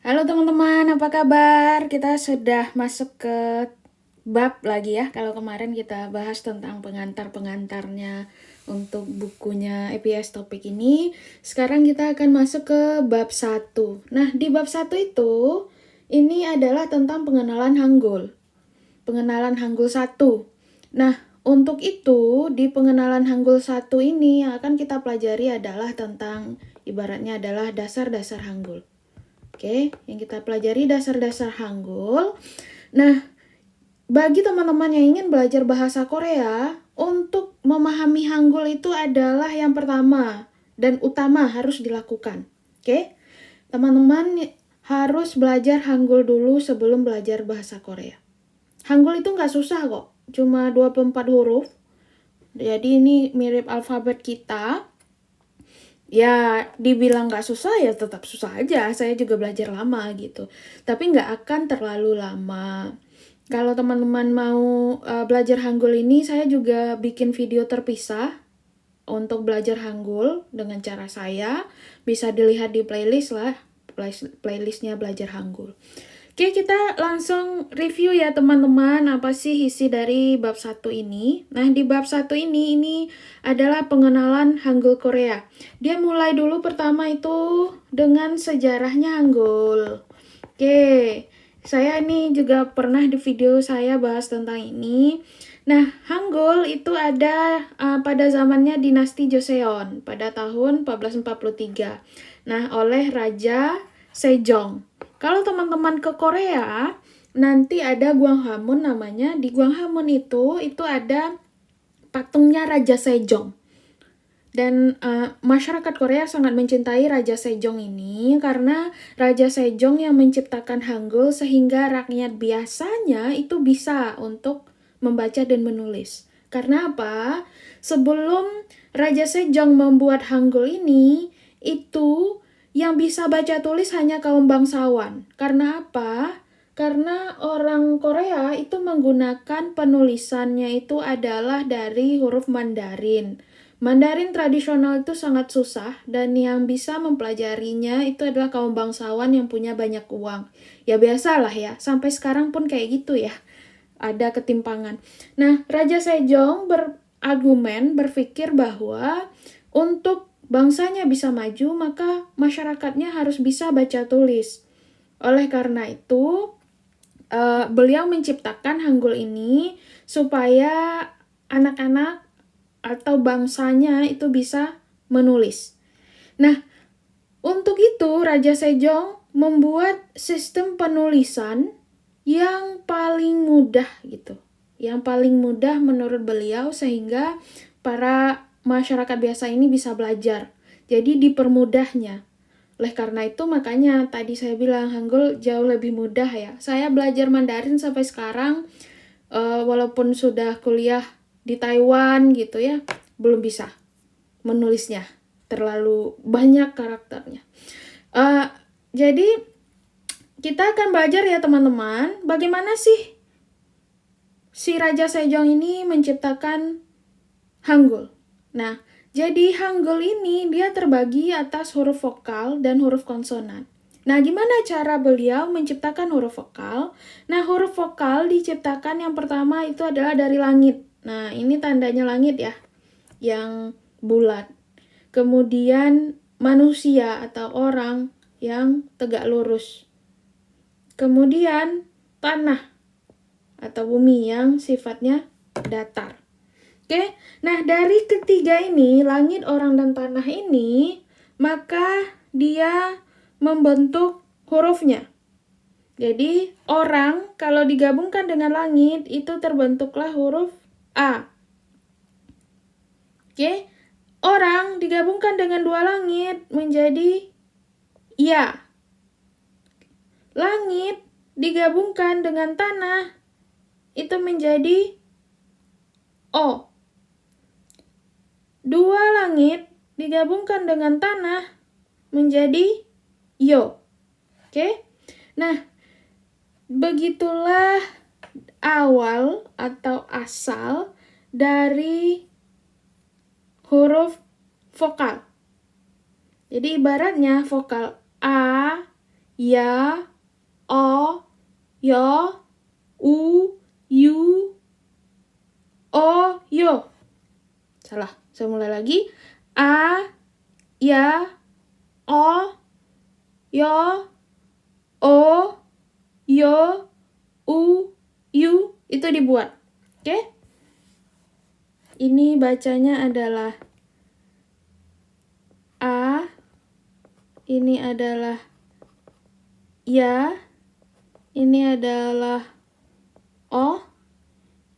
Halo teman-teman, apa kabar? Kita sudah masuk ke bab lagi ya. Kalau kemarin kita bahas tentang pengantar-pengantarnya untuk bukunya EPS topik ini. Sekarang kita akan masuk ke bab 1. Nah, di bab 1 itu, ini adalah tentang pengenalan Hangul. Pengenalan Hangul 1. Nah, untuk itu, di pengenalan Hangul 1 ini yang akan kita pelajari adalah tentang, ibaratnya adalah dasar-dasar Hangul. Oke, yang kita pelajari dasar-dasar Hangul. Nah, bagi teman-teman yang ingin belajar bahasa Korea, untuk memahami Hangul itu adalah yang pertama dan utama harus dilakukan. Oke, teman-teman harus belajar Hangul dulu sebelum belajar bahasa Korea. Hangul itu nggak susah kok, cuma 24 huruf. Jadi ini mirip alfabet kita. Ya, dibilang nggak susah ya tetap susah aja. Saya juga belajar lama gitu. Tapi nggak akan terlalu lama. Kalau teman-teman mau belajar Hangul ini, saya juga bikin video terpisah untuk belajar Hangul dengan cara saya. Bisa dilihat di playlist lah, playlistnya belajar Hangul. Oke, kita langsung review ya teman-teman, apa sih isi dari bab 1 ini. Nah, di bab 1 ini adalah pengenalan Hangul Korea. Dia mulai dulu pertama itu dengan sejarahnya Hangul. Oke, saya ini juga pernah di video saya bahas tentang ini. Nah, Hangul itu ada pada zamannya dinasti Joseon pada tahun 1443. Nah, oleh Raja Sejong. Kalau teman-teman ke Korea, nanti ada Gwanghwamun namanya. Di Gwanghwamun itu ada patungnya Raja Sejong. Dan masyarakat Korea sangat mencintai Raja Sejong ini karena Raja Sejong yang menciptakan Hangul sehingga rakyat biasanya itu bisa untuk membaca dan menulis. Karena apa? Sebelum Raja Sejong membuat Hangul ini, itu yang bisa baca tulis hanya kaum bangsawan. Karena apa? Karena orang Korea itu menggunakan penulisannya itu adalah dari huruf Mandarin. Mandarin tradisional itu sangat susah dan yang bisa mempelajarinya itu adalah kaum bangsawan yang punya banyak uang. Ya biasalah ya, sampai sekarang pun kayak gitu ya. Ada ketimpangan. Nah, Raja Sejong berpikir bahwa untuk bangsanya bisa maju, maka masyarakatnya harus bisa baca tulis. Oleh karena itu, beliau menciptakan Hangul ini supaya anak-anak atau bangsanya itu bisa menulis. Nah, untuk itu Raja Sejong membuat sistem penulisan yang paling mudah gitu. Yang paling mudah menurut beliau sehingga para masyarakat biasa ini bisa belajar. Jadi dipermudahnya. Oleh karena itu makanya tadi saya bilang Hangul jauh lebih mudah ya. Saya belajar Mandarin sampai sekarang walaupun sudah kuliah di Taiwan gitu ya, belum bisa menulisnya. Terlalu banyak karakternya. Jadi kita akan belajar ya teman-teman, bagaimana sih si Raja Sejong ini menciptakan Hangul. Nah, jadi Hangul ini dia terbagi atas huruf vokal dan huruf konsonan. Nah, gimana cara beliau menciptakan huruf vokal? Nah, huruf vokal diciptakan yang pertama itu adalah dari langit. Nah, ini tandanya langit ya, yang bulat. Kemudian manusia atau orang yang tegak lurus. Kemudian tanah atau bumi yang sifatnya datar. Oke, nah dari ketiga ini, langit, orang, dan tanah ini, maka dia membentuk hurufnya. Jadi, orang kalau digabungkan dengan langit, itu terbentuklah huruf A. Oke, orang digabungkan dengan dua langit menjadi Ya. Langit digabungkan dengan tanah, itu menjadi O. Dua langit digabungkan dengan tanah menjadi Yo. Oke? Nah, begitulah awal atau asal dari huruf vokal. Jadi ibaratnya vokal A, ya, o, yo, u, yu, o, yo. Salah, saya mulai lagi. A, ya, o, yo, o, yo, u, yu. Itu dibuat. Oke? Ini bacanya adalah A, ini adalah ya, ini adalah o,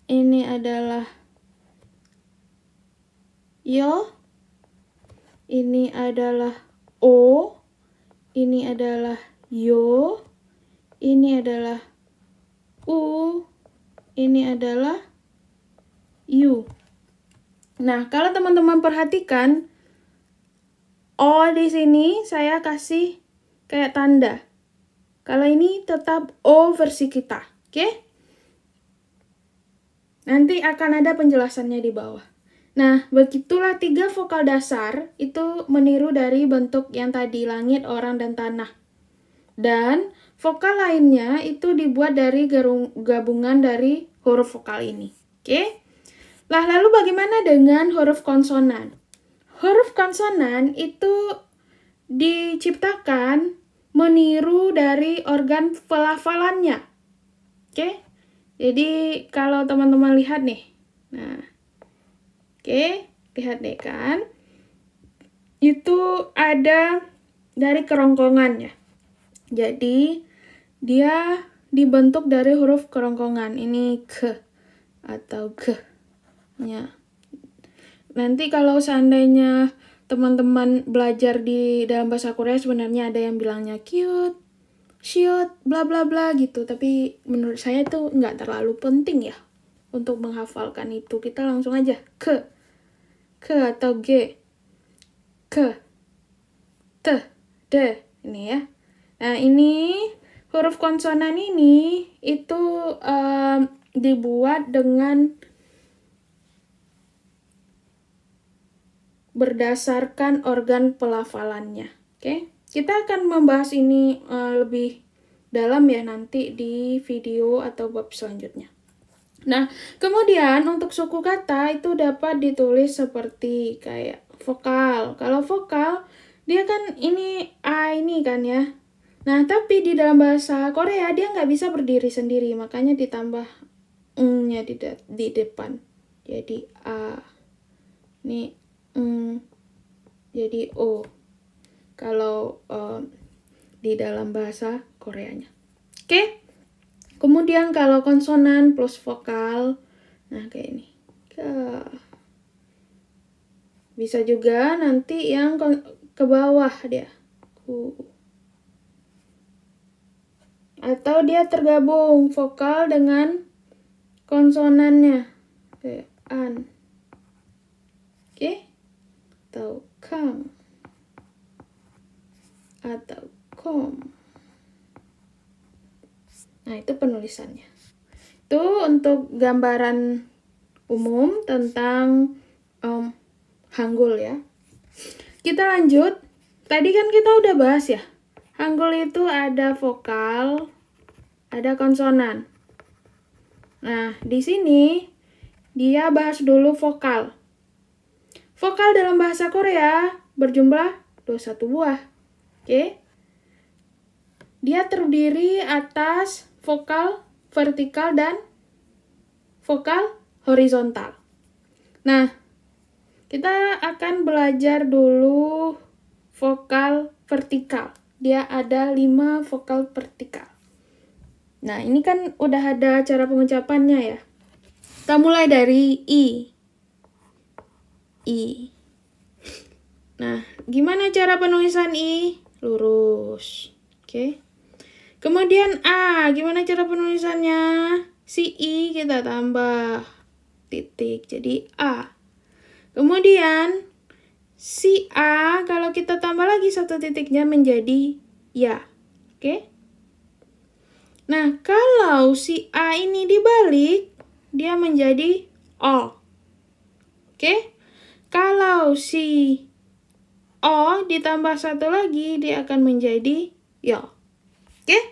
ini adalah yo, ini adalah o, ini adalah yo, ini adalah u, ini adalah yu. Nah, kalau teman-teman perhatikan, o di sini saya kasih kayak tanda. Kalau ini tetap o versi kita, oke? Nanti akan ada penjelasannya di bawah. Nah, begitulah 3 vokal dasar itu meniru dari bentuk yang tadi, langit, orang, dan tanah. Dan vokal lainnya itu dibuat dari gabungan dari huruf vokal ini, oke? Lah, lalu bagaimana dengan huruf konsonan? Huruf konsonan itu diciptakan meniru dari organ pelafalannya. Oke? Jadi kalau teman-teman lihat nih. Nah. Oke, lihat deh kan. Itu ada dari kerongkongannya. Jadi dia dibentuk dari huruf kerongkongan. Ini ke atau ge. Ya. Nanti kalau seandainya teman-teman belajar di dalam bahasa Korea, sebenarnya ada yang bilangnya cute, shiot, bla bla bla gitu. Tapi menurut saya itu nggak terlalu penting ya untuk menghafalkan itu. Kita langsung aja ke atau g, ke, te, de, ini ya. Nah, ini huruf konsonan ini itu dibuat dengan berdasarkan organ pelafalannya. Oke, kita akan membahas ini lebih dalam ya nanti di video atau bab selanjutnya. Nah, kemudian untuk suku kata itu dapat ditulis seperti kayak vokal. Kalau vokal, dia kan ini A ini kan ya. Nah, tapi di dalam bahasa Korea dia nggak bisa berdiri sendiri, makanya ditambah nya di depan. Jadi A. Ini jadi O. Kalau di dalam bahasa Koreanya. Oke? Kemudian kalau konsonan plus vokal, nah kayak ini. Bisa juga nanti yang ke bawah dia. Atau dia tergabung vokal dengan konsonannya. Kayak an. Oke? Atau kang. Atau kom. Nah, itu penulisannya. Itu untuk gambaran umum tentang Hangul ya. Kita lanjut. Tadi kan kita udah bahas ya. Hangul itu ada vokal, ada konsonan. Nah, di sini dia bahas dulu vokal. Vokal dalam bahasa Korea berjumlah 21 buah. Oke? Dia terdiri atas vokal vertikal dan vokal horizontal. Nah, kita akan belajar dulu vokal vertikal. Dia ada 5 vokal vertikal. Nah, ini kan udah ada cara pengucapannya ya. Kita mulai dari I. I. Nah, gimana cara penulisan I? Lurus. Oke. Kemudian A, gimana cara penulisannya? Si I kita tambah titik, jadi A. Kemudian si A, kalau kita tambah lagi 1 titiknya menjadi ya. Oke? Nah, kalau si A ini dibalik, dia menjadi O. Oke? Kalau si O ditambah 1 lagi, dia akan menjadi yo. Oke?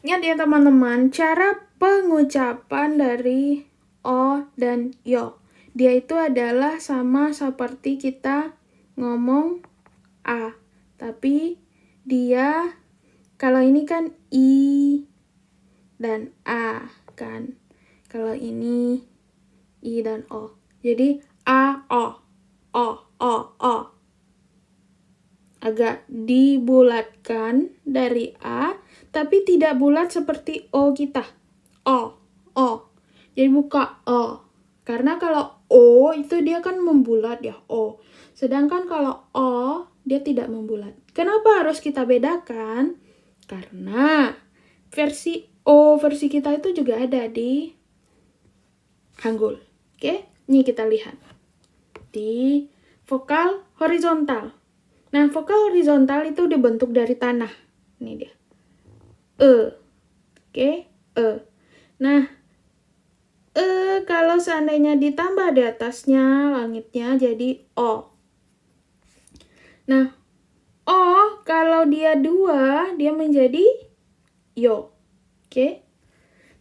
Ingat ya teman-teman, cara pengucapan dari O dan yo. Dia itu adalah sama seperti kita ngomong A. Tapi dia, kalau ini kan I dan A kan. Kalau ini I dan O. Jadi A, O. O, O, O. Agak dibulatkan dari A, tapi tidak bulat seperti O kita. O, O. Jadi buka O. Karena kalau O itu dia kan membulat ya, O. Sedangkan kalau O, dia tidak membulat. Kenapa harus kita bedakan? Karena versi O, versi kita itu juga ada di Hangul. Oke, ini kita lihat. Di vokal horizontal. Nah, vokal horizontal itu dibentuk dari tanah. Ini dia. Oke, Nah, kalau seandainya ditambah di atasnya langitnya jadi O. Nah, O kalau dia 2, dia menjadi yo. Oke.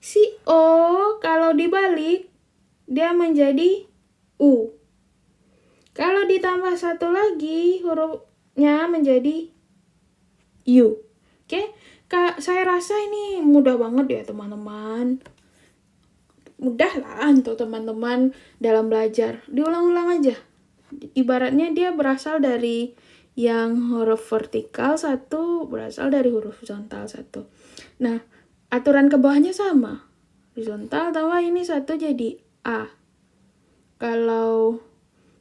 Si O kalau dibalik, dia menjadi U. Kalau ditambah satu lagi, hurufnya menjadi U. Oke. Saya rasa ini mudah banget ya teman-teman. Mudah lah untuk teman-teman dalam belajar. Diulang-ulang aja. Ibaratnya dia berasal dari yang huruf vertikal satu, berasal dari huruf horizontal satu. Nah, aturan ke bawahnya sama. Horizontal tambah ini satu jadi A. Kalau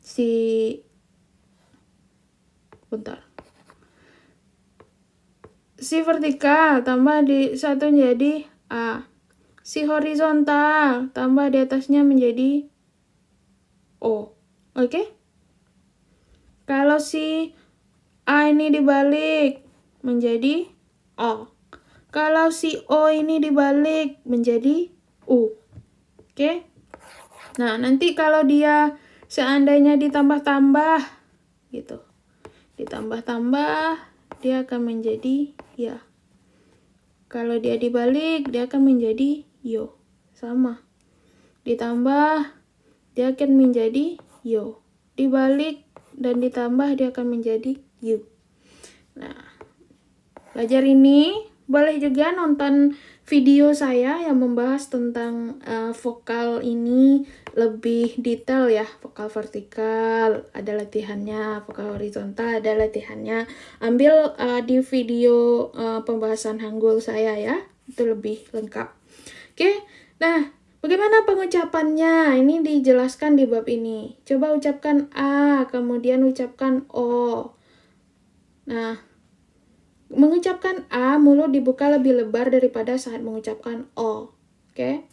si vertikal tambah di satu jadi A. Si horizontal tambah di atasnya menjadi O. Oke? Kalau si A ini dibalik menjadi O. Kalau si O ini dibalik menjadi U. Oke? Nah, nanti kalau dia seandainya ditambah-tambah gitu. Ditambah-tambah dia akan menjadi ya. Kalau dia dibalik dia akan menjadi yo. Sama. Ditambah dia akan menjadi yo. Dibalik dan ditambah dia akan menjadi you. Nah, belajar ini boleh juga nonton video saya yang membahas tentang vokal ini lebih detail ya. Vokal vertikal ada latihannya, vokal horizontal ada latihannya. Ambil di video pembahasan Hangul saya ya, itu lebih lengkap. Oke, nah bagaimana pengucapannya? Ini dijelaskan di bab ini. Coba ucapkan A, kemudian ucapkan O. Nah, mengucapkan A, mulut dibuka lebih lebar daripada saat mengucapkan O. Oke?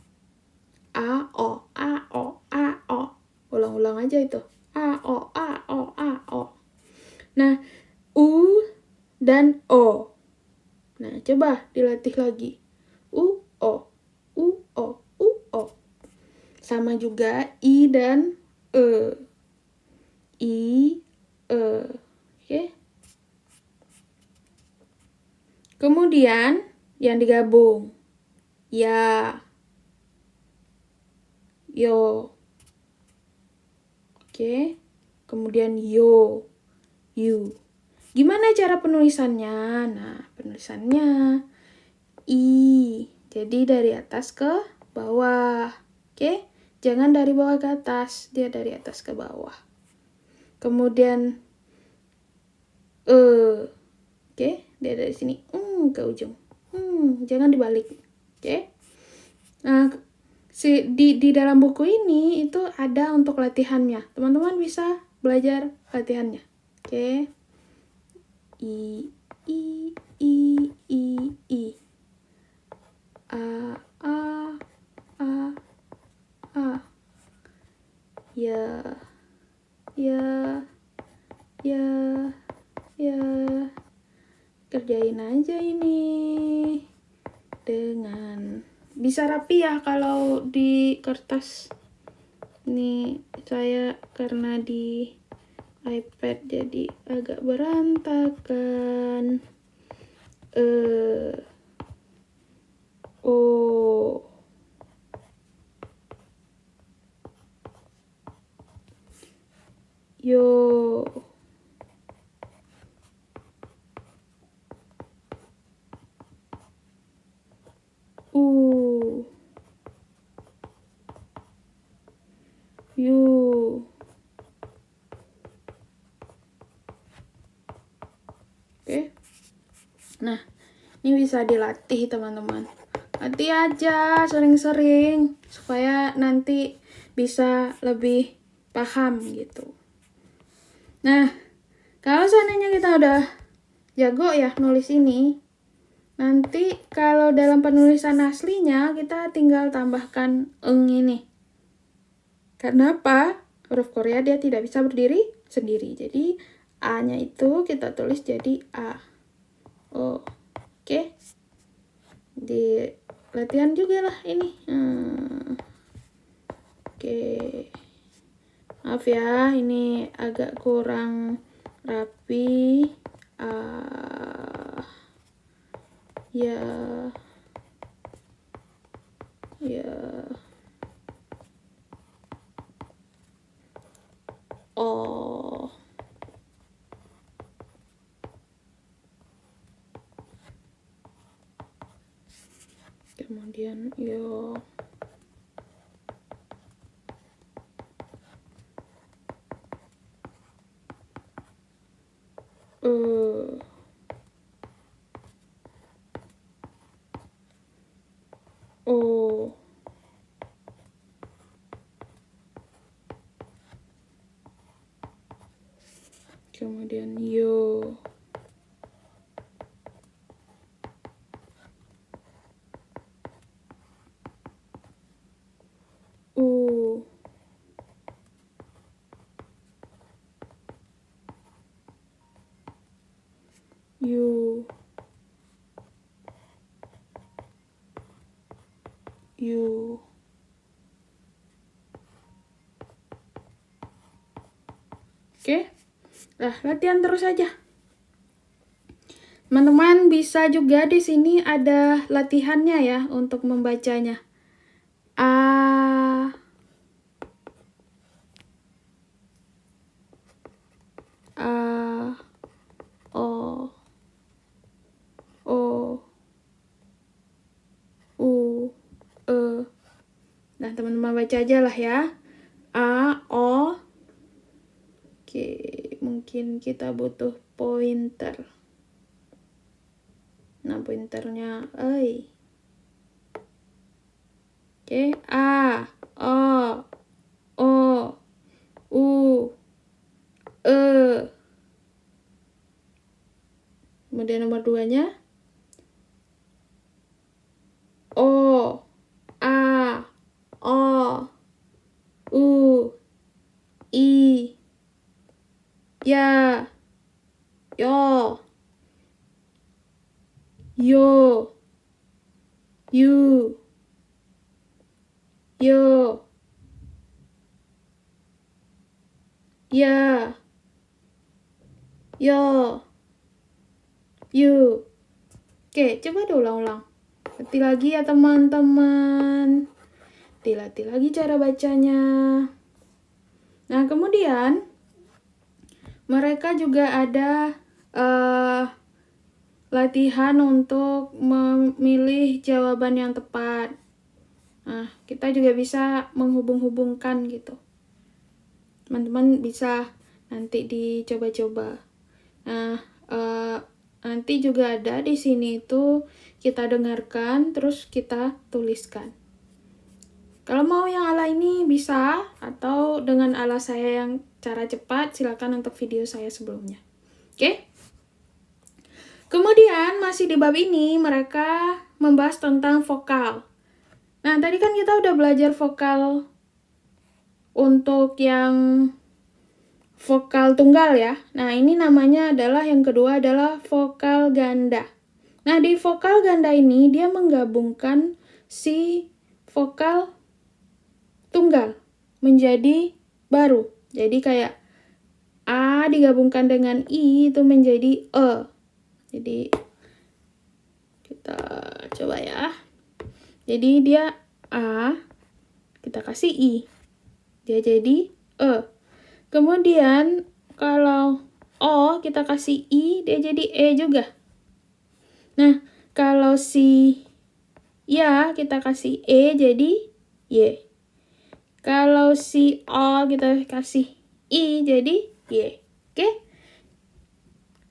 A, O, A, O, A, O. Ulang-ulang aja itu. A, O, A, O, A, O. Nah, U dan O. Nah, coba dilatih lagi. U, O, U, O, U, O. Sama juga I dan E. I, E. Oke? Kemudian yang digabung. Ya. Yo. Oke. Kemudian yo. You. Gimana cara penulisannya? Nah, penulisannya I. Jadi dari atas ke bawah. Oke? Jangan dari bawah ke atas, dia dari atas ke bawah. Kemudian oke, dia dari sini ke ujung. Jangan dibalik. Oke? Nah, di dalam buku ini itu ada untuk latihannya. Teman-teman bisa belajar latihannya. Oke. I, I. A, A, A, A. Ya, kerjain aja ini dengan bisa rapi ya kalau di kertas. Ini saya karena di iPad jadi agak berantakan. Nah, ini bisa dilatih teman-teman. Latih aja sering-sering supaya nanti bisa lebih paham gitu. Nah, kalau seandainya kita udah jago ya nulis ini, nanti kalau dalam penulisan aslinya kita tinggal tambahkan eng ini. Karena apa? Huruf Korea dia tidak bisa berdiri sendiri. Jadi A-nya itu kita tulis jadi A. Oh, oke. Di latihan juga lah ini. Oke. Maaf ya, ini agak kurang rapi. Ya. Oh. Kemudian yo. O. Kemudian yo. U. U. U. Oke. Nah, latihan terus aja. Teman-teman bisa juga di sini ada latihannya ya untuk membacanya. A. A. O. O. U. E. Nah, teman-teman baca aja lah ya. A. O. Oke, mungkin kita butuh pointer. Nah, pointernya Oke, A, O, O, U, E. Kemudian nomor 2-nya O, A, O, U, I, Ya, Yo, Yo, Yu, Yo, Ya, Yo, Yu. Oke, coba diulang-ulang. Latih lagi ya teman-teman. Dilatih lagi cara bacanya. Nah, kemudian mereka juga ada latihan untuk memilih jawaban yang tepat. Nah, kita juga bisa menghubung-hubungkan gitu. Teman-teman bisa nanti dicoba-coba. Nah, nanti juga ada di sini itu kita dengarkan terus kita tuliskan. Kalau mau yang ala ini bisa, atau dengan ala saya yang cara cepat, silakan untuk video saya sebelumnya. Oke? Kemudian masih di bab ini mereka membahas tentang vokal. Nah, tadi kan kita udah belajar vokal untuk yang vokal tunggal ya. Nah, ini namanya adalah yang kedua adalah vokal ganda. Nah, di vokal ganda ini dia menggabungkan si vokal tunggal menjadi baru. Jadi kayak A digabungkan dengan I itu menjadi E. Jadi kita coba ya. Jadi dia A, kita kasih I. Dia jadi E. Kemudian kalau O kita kasih I, dia jadi E juga. Nah, kalau si Ya kita kasih E jadi Y. Kalau si O kita kasih I jadi Y. Oke?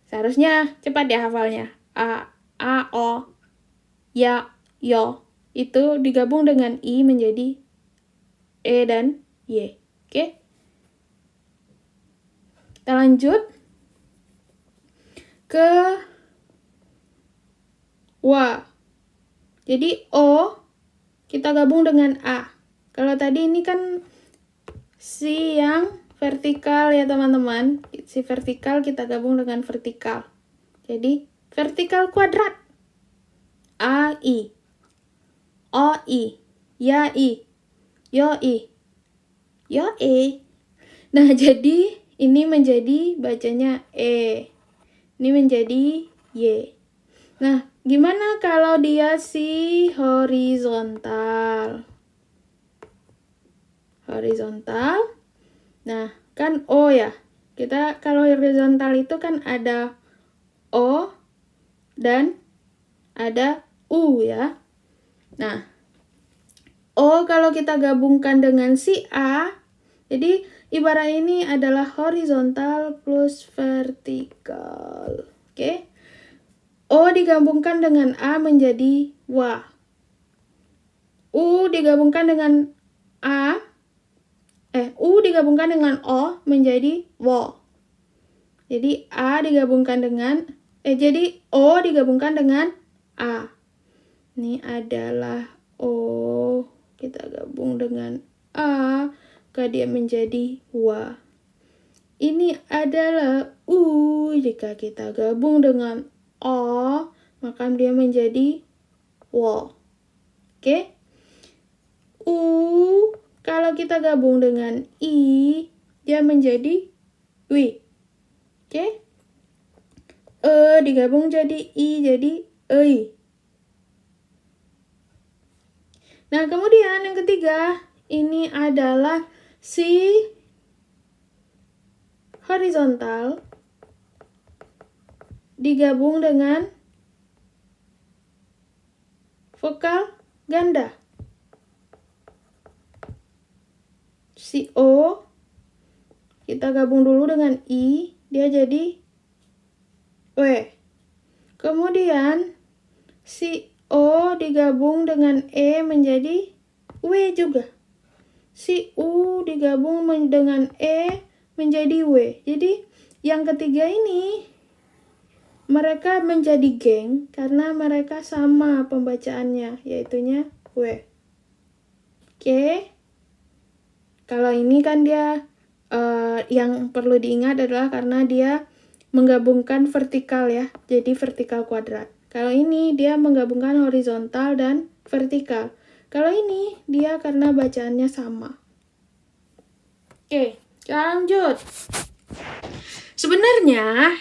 Seharusnya cepat ya hafalnya. A, A, O, ya, yo. Itu digabung dengan I menjadi E dan Y. Oke? Kita lanjut ke wa. Jadi O kita gabung dengan A. Kalau tadi ini kan si yang vertikal ya teman-teman. Si vertikal kita gabung dengan vertikal. Jadi vertikal kuadrat. A, I. O, I. Ya, I. Yo, I. Yo, E. Nah, jadi ini menjadi bacanya E. Ini menjadi Y. Nah, gimana kalau dia si horizontal? Horizontal. Nah, kan O ya. Kita kalau horizontal itu kan ada O dan ada U ya. Nah, O kalau kita gabungkan dengan si A, jadi ibarat ini adalah horizontal plus vertikal. Oke. O digabungkan dengan A menjadi wa. U digabungkan dengan U digabungkan dengan O menjadi wo. Jadi A digabungkan dengan jadi O digabungkan dengan A. Ini adalah O, kita gabung dengan A, maka dia menjadi wa. Ini adalah U, jika kita gabung dengan O, maka dia menjadi wo. Oke? U, kalau kita gabung dengan I, dia menjadi wi. Oke? E digabung jadi I, jadi ei. Nah, kemudian yang ketiga, ini adalah si horizontal digabung dengan vokal ganda. Si O, kita gabung dulu dengan I, dia jadi W. Kemudian, si O digabung dengan E menjadi W juga. Si U digabung dengan E menjadi W. Jadi yang ketiga ini mereka menjadi geng karena mereka sama pembacaannya, yaitunya W. Oke. Kalau ini kan dia yang perlu diingat adalah karena dia menggabungkan vertikal ya, jadi vertikal kuadrat. Kalau ini dia menggabungkan horizontal dan vertikal. Kalau ini dia karena bacaannya sama. Oke, kita lanjut. Sebenarnya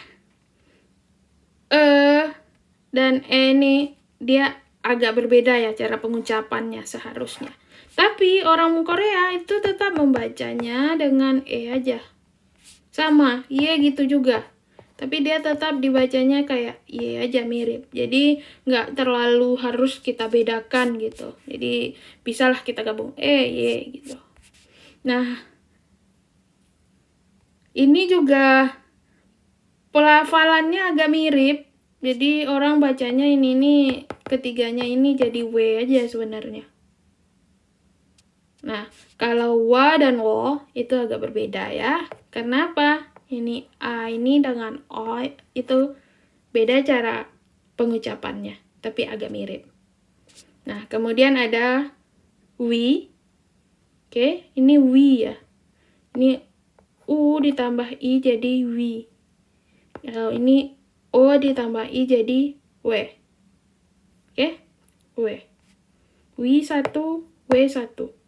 dan ini dia agak berbeda ya cara pengucapannya seharusnya. Tapi orang Korea itu tetap membacanya dengan E aja. Sama, Y gitu juga. Tapi dia tetap dibacanya kayak Y aja, mirip. Jadi nggak terlalu harus kita bedakan gitu. Jadi bisalah kita gabung Y gitu. Nah, ini juga pelafalannya agak mirip. Jadi orang bacanya ini ketiganya ini jadi W aja sebenarnya. Nah, kalau wa dan wo itu agak berbeda ya. Kenapa? Ini A ini dengan O itu beda cara pengucapannya, tapi agak mirip. Nah, kemudian ada wi. Oke, ini wi ya. Ini U ditambah I jadi wi. Kalau ini O ditambah I jadi W. Oke, W. Wi 1, W 1.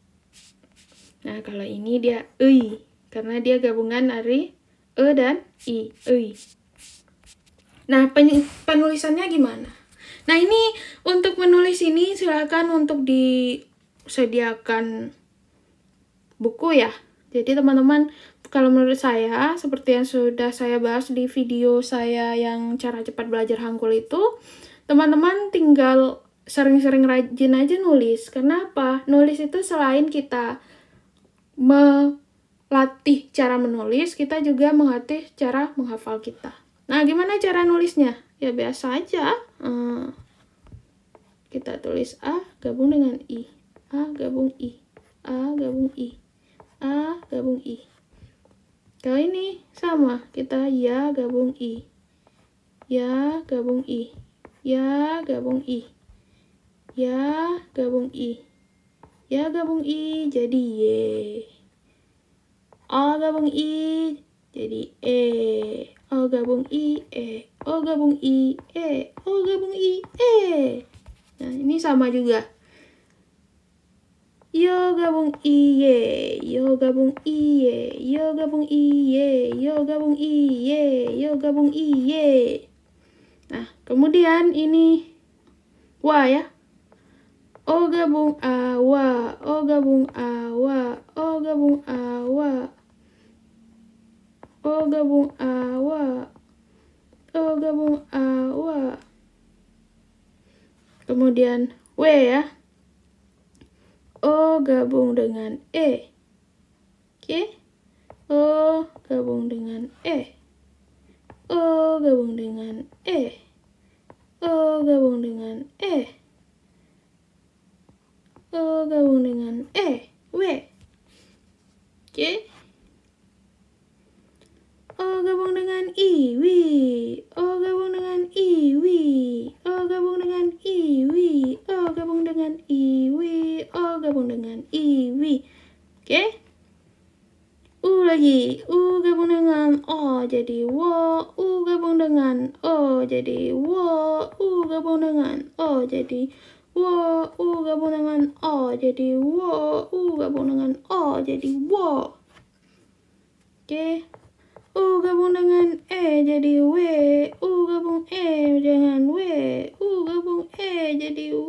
Nah, kalau ini dia ei, karena dia gabungan dari E dan I, ei. Nah, penulisannya gimana? Nah, ini untuk menulis ini silakan untuk disediakan buku ya. Jadi teman-teman, kalau menurut saya, seperti yang sudah saya bahas di video saya yang cara cepat belajar Hangul itu, teman-teman tinggal sering-sering rajin aja nulis. Kenapa? Nulis itu selain kita melatih cara menulis, kita juga melatih cara menghafal kita. Nah, gimana cara nulisnya? Ya biasa aja. Kita tulis A gabung dengan I. A gabung I. A gabung I. A gabung I. Kalau ini sama, kita ya gabung I. Ya gabung I. Ya gabung I. Ya gabung I. Ya gabung I jadi Y. O gabung I jadi E. O gabung I, E. O gabung I, E. O gabung I, E. Nah, ini sama juga. Yo gabung I, Y. Yo gabung I, Y. Yo gabung I, Y. Yo gabung I, Y. Yo gabung I, Y. Nah, kemudian ini Wa ya. O gabung A, Wa. O gabung A, Wa. O gabung A, Wa. O gabung A, Wa. O gabung A, Wa. Kemudian W ya. O gabung dengan E. Oke. O gabung dengan E. O gabung dengan E. O gabung dengan E. O gabung dengan E. W. Oke. O gabung dengan I, Wi. O gabung dengan I, Wi. O gabung dengan I, Wi. O gabung dengan I, Wi. O gabung dengan I, Wi. Oke. U lagi. U gabung dengan O jadi Wo. U gabung dengan O jadi Wo. U gabung dengan O jadi Wo. U gabung dengan O jadi Wo. U gabung dengan O jadi Wo. Oke. U gabung dengan E jadi W. U gabung E dengan W. U gabung E jadi W.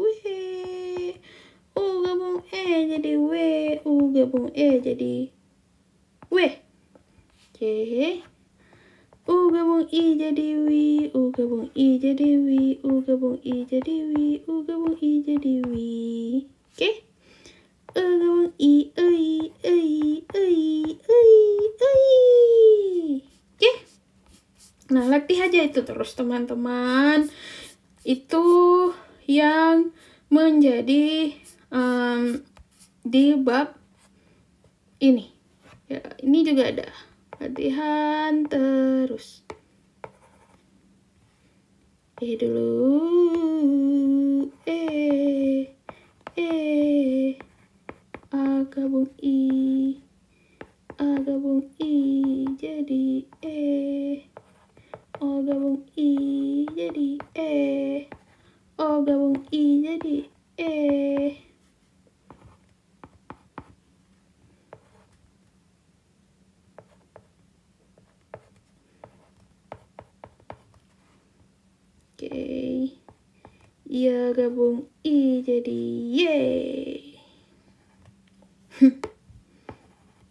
U gabung E jadi W. U gabung E jadi W. Oke. U gabung I jadi Wi. U gabung I jadi Wi. U gabung I jadi Wi. U gabung I jadi Wi. Oke. U gabung I, Ei, Ei, Ei, Ei, Ei. Oke. Nah, latih aja itu terus teman-teman. Itu yang menjadi di bab ini. Ya, ini juga ada latihan terus. Dulu. A gabung I. A gabung I jadi E. O gabung I jadi E. O gabung I jadi E. Oke. Ya gabung I jadi Y.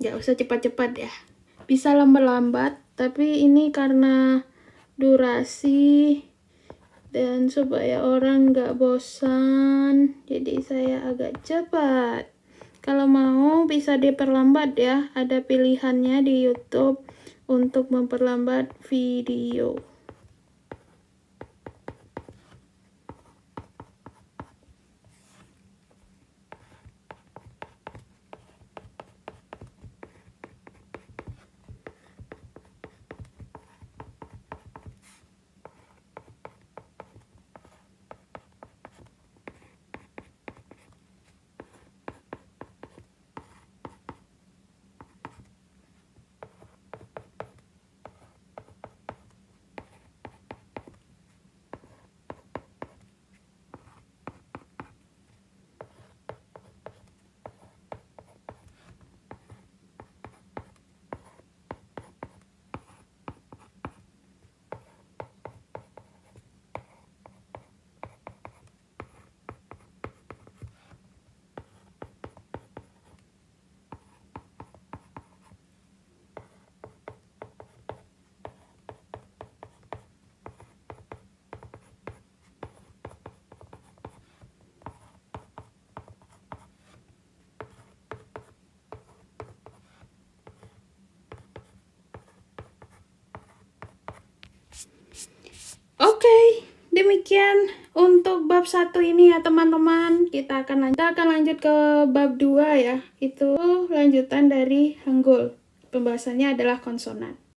Gak usah cepat-cepat ya. Bisa lambat-lambat, tapi ini karena durasi dan supaya orang gak bosan, jadi saya agak cepat. Kalau mau bisa diperlambat ya, ada pilihannya di YouTube untuk memperlambat video. Demikian untuk bab 1 ini ya teman-teman. Kita akan lanjut ke bab 2 ya. Itu lanjutan dari Hangul. Pembahasannya adalah konsonan.